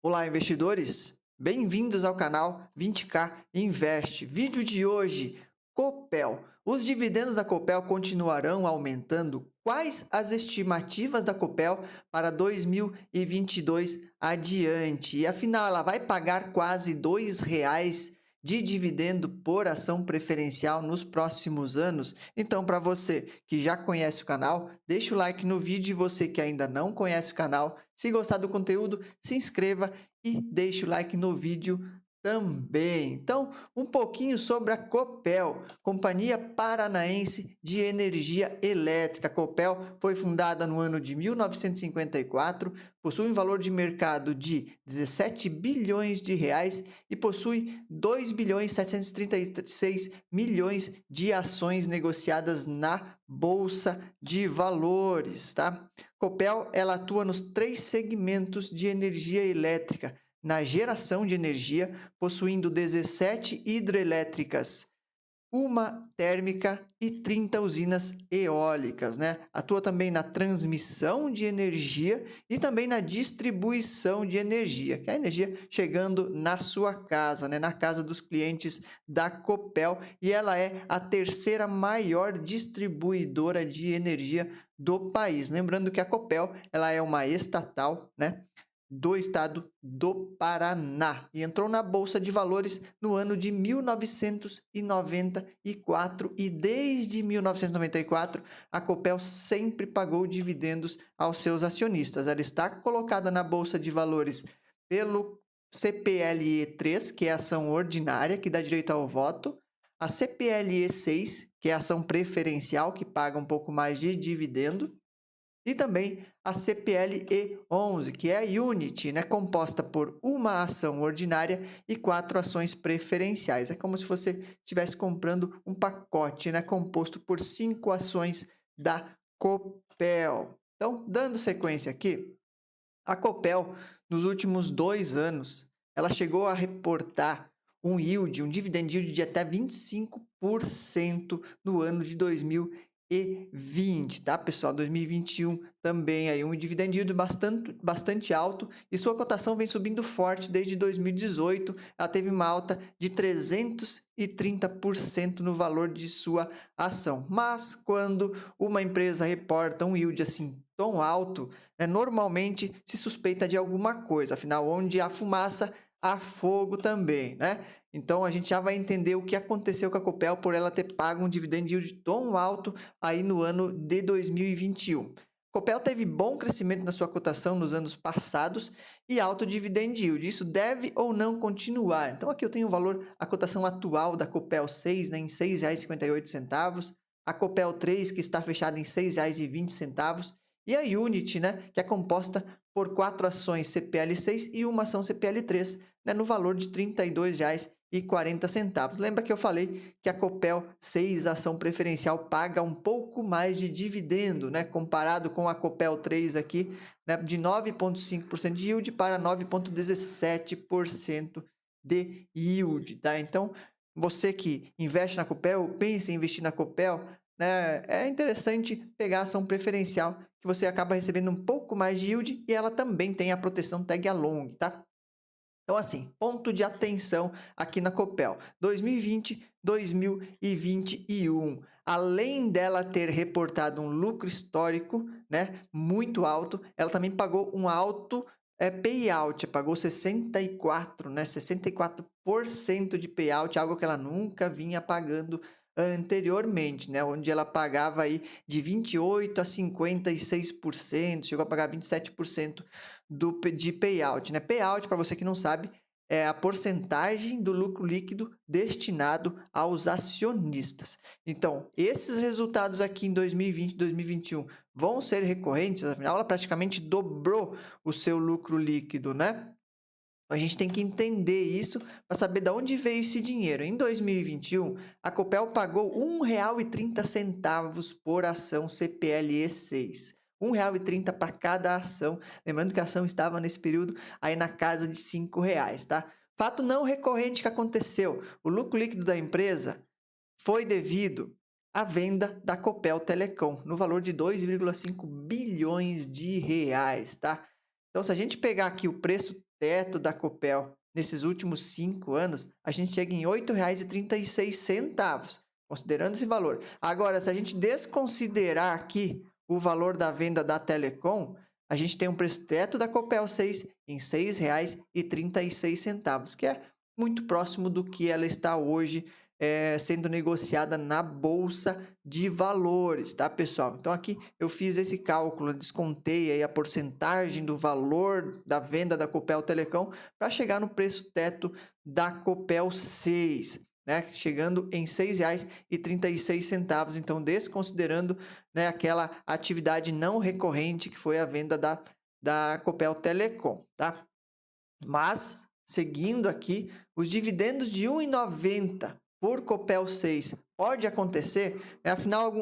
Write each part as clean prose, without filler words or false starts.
Olá, investidores! Bem-vindos ao canal 20K Invest. Vídeo de hoje, Copel. Os dividendos da Copel continuarão aumentando? Quais as estimativas da Copel para 2022 adiante? E afinal, ela vai pagar quase R$ 2 de dividendo por ação preferencial nos próximos anos? Então, para você que já conhece o canal, deixa o like no vídeo, e você que ainda não conhece o canal, se gostar do conteúdo, se inscreva e deixe o like no vídeo também. Então, um pouquinho sobre a Copel, Companhia Paranaense de Energia Elétrica. A Copel foi fundada no ano de 1954, possui um valor de mercado de 17 bilhões de reais e possui 2 bilhões 736 milhões de ações negociadas na Bolsa de Valores, tá? Copel, ela atua nos 3 segmentos de energia elétrica: na geração de energia, possuindo 17 hidrelétricas, uma térmica e 30 usinas eólicas, né? Atua também na transmissão de energia e também na distribuição de energia, que é a energia chegando na sua casa, né? Na casa dos clientes da Copel, e ela é a terceira maior distribuidora de energia do país. Lembrando que a Copel, ela é uma estatal, né, do estado do Paraná, e entrou na Bolsa de Valores no ano de 1994, e desde 1994 a Copel sempre pagou dividendos aos seus acionistas. Ela está colocada na Bolsa de Valores pelo CPLE 3, que é a ação ordinária, que dá direito ao voto, a CPLE 6, que é a ação preferencial, que paga um pouco mais de dividendo, e também a CPLE 11, que é a Unity, né, composta por uma ação ordinária e 4 ações preferenciais. É como se você estivesse comprando um pacote, né, composto por 5 ações da Copel. Então, dando sequência aqui, a Copel, nos últimos 2 anos, ela chegou a reportar um yield, um dividend yield de até 25% no ano de 2020, tá, pessoal? 2021 também aí um dividend yield bastante alto, e sua cotação vem subindo forte desde 2018. Ela teve uma alta de 330% no valor de sua ação. Mas quando uma empresa reporta um yield assim tão alto, né, normalmente se suspeita de alguma coisa. Afinal, onde há fumaça, há fogo também, né? Então, a gente já vai entender o que aconteceu com a Copel por ela ter pago um dividend yield tão alto aí no ano de 2021. Copel teve bom crescimento na sua cotação nos anos passados e alto dividend yield. Isso deve ou não continuar? Então, aqui eu tenho o valor, a cotação atual da Copel 6, né, em R$ 6,58. A Copel 3, que está fechada em R$ 6,20. E a Unity, né, que é composta por 4 ações CPL6 e uma ação CPL3, né, no valor de R$ 32,40. Lembra que eu falei que a Copel 6, ação preferencial, paga um pouco mais de dividendo, né, comparado com a Copel 3 aqui, né, de 9,5% de yield para 9,17% de yield, tá? Então, você que investe na Copel, pensa em investir na Copel, né, é interessante pegar a ação preferencial, que você acaba recebendo um pouco mais de yield, e ela também tem a proteção tag along, tá? Então, assim, ponto de atenção aqui na Copel: 2020, 2021. Além dela ter reportado um lucro histórico, né, muito alto, ela também pagou um alto payout, pagou 64, né, 64% de payout, algo que ela nunca vinha pagando anteriormente, né, onde ela pagava aí de 28 a 56%, chegou a pagar 27% de payout, né? Payout, para você que não sabe, é a porcentagem do lucro líquido destinado aos acionistas. Então, esses resultados aqui em 2020 e 2021 vão ser recorrentes, afinal, ela praticamente dobrou o seu lucro líquido, né? A gente tem que entender isso para saber de onde veio esse dinheiro. Em 2021, a Copel pagou R$ 1,30 por ação CPLE 6. R$ 1,30 para cada ação. Lembrando que a ação estava nesse período aí na casa de R$ 5, tá? Fato não recorrente que aconteceu: o lucro líquido da empresa foi devido à venda da Copel Telecom, no valor de 2,5 bilhões de reais, tá? Então, se a gente pegar aqui o preço teto da Copel nesses últimos 5 anos, a gente chega em R$ 8,36, considerando esse valor. Agora, se a gente desconsiderar aqui o valor da venda da Telecom, a gente tem um preço teto da Copel 6 em R$ 6,36, que é muito próximo do que ela está hoje sendo negociada na Bolsa de Valores, tá, pessoal? Então, aqui eu fiz esse cálculo, descontei aí a porcentagem do valor da venda da Copel Telecom para chegar no preço teto da Copel 6, né? Chegando em R$ 6,36, então desconsiderando, né, aquela atividade não recorrente que foi a venda da Copel Telecom, tá? Mas, seguindo aqui, os dividendos de R$ 1,90 por Copel 6 pode acontecer? Afinal,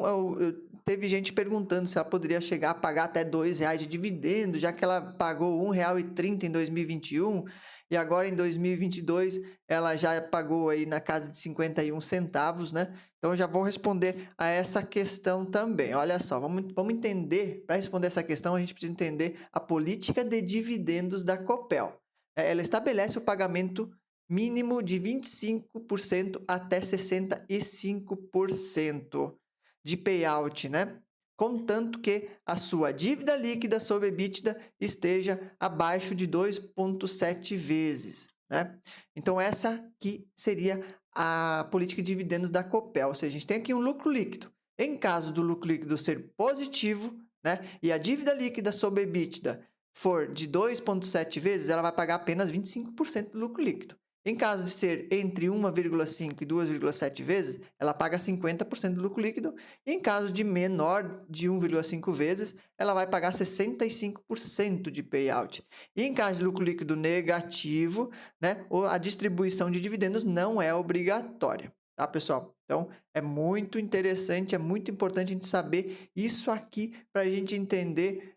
teve gente perguntando se ela poderia chegar a pagar até R$ 2,00 de dividendo, já que ela pagou R$ 1,30 em 2021 e agora em 2022 ela já pagou aí na casa de 51 centavos, né? Então, já vou responder a essa questão também. Olha só, vamos entender, para responder essa questão, a gente precisa entender a política de dividendos da Copel. Ela estabelece o pagamento mínimo de 25% até 65% de payout, né? Contanto que a sua dívida líquida sobre EBITDA esteja abaixo de 2,7 vezes, né? Então, essa aqui seria a política de dividendos da Copel. Ou seja, a gente tem aqui um lucro líquido. Em caso do lucro líquido ser positivo, né? E a dívida líquida sobre EBITDA for de 2,7 vezes, ela vai pagar apenas 25% do lucro líquido. Em caso de ser entre 1,5 e 2,7 vezes, ela paga 50% do lucro líquido. E em caso de menor de 1,5 vezes, ela vai pagar 65% de payout. E em caso de lucro líquido negativo, né, a distribuição de dividendos não é obrigatória. Tá, pessoal? Então, é muito interessante, é muito importante a gente saber isso aqui para a gente entender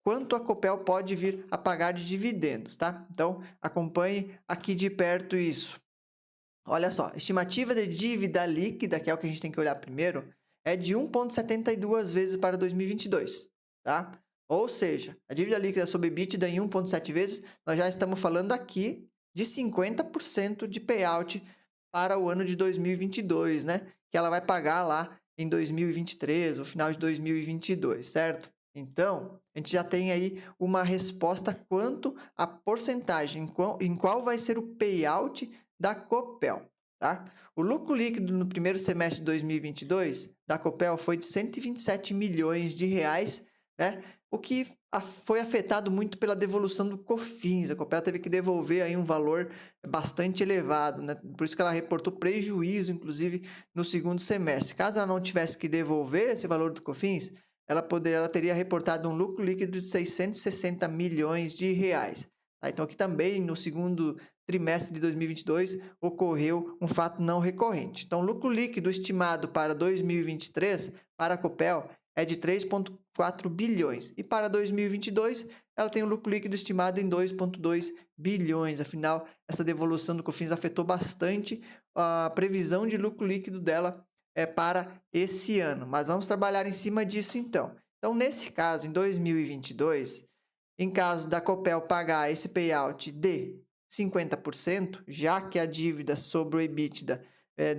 quanto a Copel pode vir a pagar de dividendos, tá? Então, acompanhe aqui de perto isso. Olha só, estimativa de dívida líquida, que é o que a gente tem que olhar primeiro, é de 1,72 vezes para 2022, tá? Ou seja, a dívida líquida sobre EBITDA em 1,7 vezes, nós já estamos falando aqui de 50% de payout para o ano de 2022, né? Que ela vai pagar lá em 2023, no final de 2022, certo? Então, a gente já tem aí uma resposta quanto à porcentagem, em qual vai ser o payout da Copel, tá? O lucro líquido no primeiro semestre de 2022 da Copel foi de 127 milhões de reais, né? O que foi afetado muito pela devolução do COFINS. A Copel teve que devolver aí um valor bastante elevado, né? Por isso que ela reportou prejuízo, inclusive, no segundo semestre. Caso ela não tivesse que devolver esse valor do COFINS, ela teria reportado um lucro líquido de 660 milhões de reais. Tá? Então, aqui também, no segundo trimestre de 2022, ocorreu um fato não recorrente. Então, o lucro líquido estimado para 2023 para a Copel é de 3,4 bilhões. E para 2022, ela tem um lucro líquido estimado em 2,2 bilhões. Afinal, essa devolução do COFINS afetou bastante a previsão de lucro líquido dela para esse ano. Mas vamos trabalhar em cima disso então. Então, nesse caso, em 2022, em caso da Copel pagar esse payout de 50%, já que a dívida sobre o EBITDA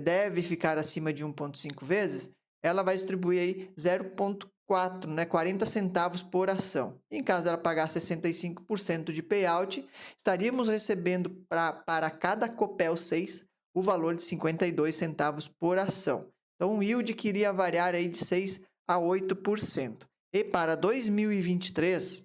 deve ficar acima de 1,5 vezes, ela vai distribuir aí 0,4, né, 40 centavos por ação. Em caso ela pagar 65% de payout, estaríamos recebendo para cada Copel 6 o valor de 52 centavos por ação. Então, um yield que iria variar aí de 6 a 8%. E para 2023,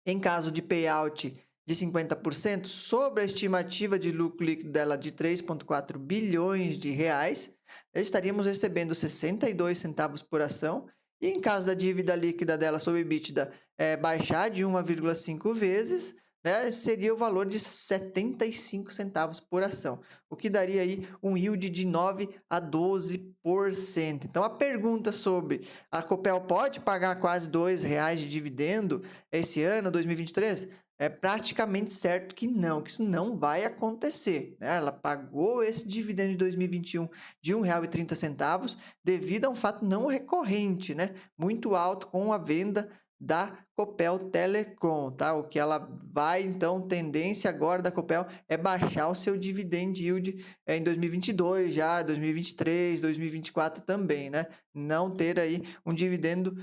em caso de payout de 50%, sobre a estimativa de lucro líquido dela de 3,4 bilhões de reais, estaríamos recebendo 62 centavos por ação. E em caso da dívida líquida dela sobre EBITDA baixar de 1,5 vezes, né, seria o valor de 75 centavos por ação, o que daria aí um yield de 9 a 12%. Então, a pergunta sobre a Copel pode pagar quase R$ 2,00 de dividendo esse ano, 2023? É praticamente certo que isso não vai acontecer, né? Ela pagou esse dividendo de 2021 de R$ 1,30 devido a um fato não recorrente, né? Muito alto com a venda da Copel Telecom, tá? O que ela vai, então, tendência agora da Copel é baixar o seu dividend yield em 2022 já, 2023, 2024 também, né? Não ter aí um dividendo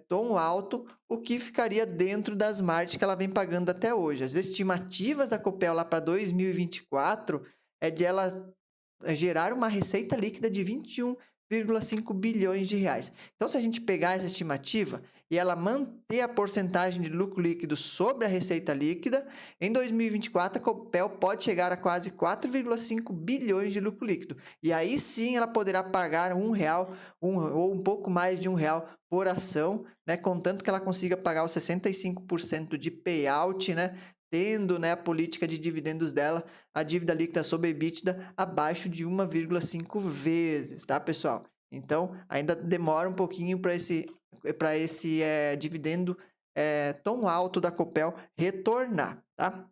tão alto, o que ficaria dentro das margens que ela vem pagando até hoje. As estimativas da Copel lá para 2024 é de ela gerar uma receita líquida de 21,5 bilhões de reais. Então, se a gente pegar essa estimativa e ela manter a porcentagem de lucro líquido sobre a receita líquida, em 2024 a Copel pode chegar a quase 4,5 bilhões de lucro líquido. E aí sim ela poderá pagar R$ 1 ou um pouco mais de R$ 1 por ação, né? Contanto que ela consiga pagar os 65% de payout, né? Tendo, né, a política de dividendos dela, a dívida líquida sobre EBITDA abaixo de 1,5 vezes, tá, pessoal? Então, ainda demora um pouquinho para esse dividendo tão alto da Copel retornar, tá?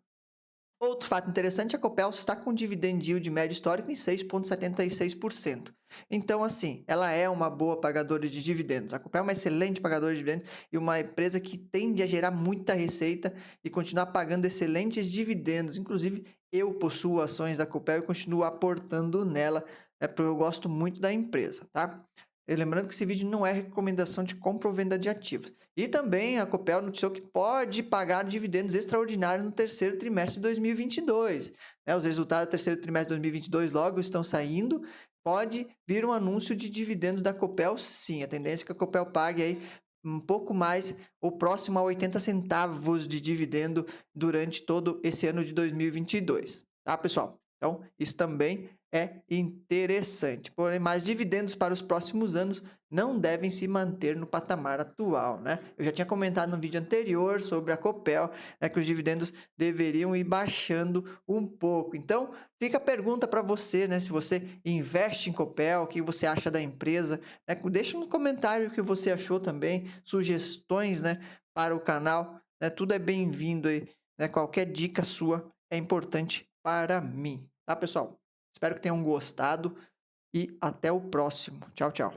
Outro fato interessante, a Copel está com dividend yield médio histórico em 6,76%. Então, assim, ela é uma boa pagadora de dividendos. A Copel é uma excelente pagadora de dividendos e uma empresa que tende a gerar muita receita e continuar pagando excelentes dividendos. Inclusive, eu possuo ações da Copel e continuo aportando nela, porque eu gosto muito da empresa, tá? E lembrando que esse vídeo não é recomendação de compra ou venda de ativos. E também a Copel noticiou que pode pagar dividendos extraordinários no terceiro trimestre de 2022. Os resultados do terceiro trimestre de 2022 logo estão saindo. Pode vir um anúncio de dividendos da Copel, sim. A tendência é que a Copel pague aí um pouco mais, ou próximo a 80 centavos de dividendo durante todo esse ano de 2022. Tá, pessoal? Então, isso também é interessante. Porém, mais dividendos para os próximos anos não devem se manter no patamar atual, né? Eu já tinha comentado no vídeo anterior sobre a Copel, né, que os dividendos deveriam ir baixando um pouco. Então, fica a pergunta para você, né? Se você investe em Copel, o que você acha da empresa, né? Deixa no comentário o que você achou também, sugestões, né, para o canal, né? Tudo é bem-vindo aí, né? Qualquer dica sua é importante para mim, tá, pessoal? Espero que tenham gostado e até o próximo. Tchau, tchau.